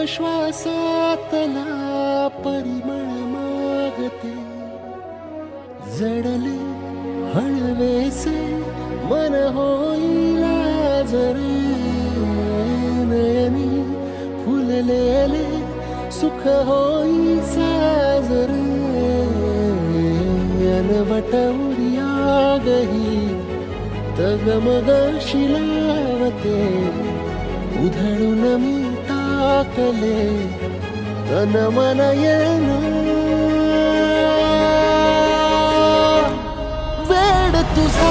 श्वासातला परिमळ मागते जडले हळवेसे मन होईल जरे नयनी फुललेले सुख होई साजरे अनवट उर्या गही तगमग शिलावते उधळून मी टाकले तन मन वेड तुझा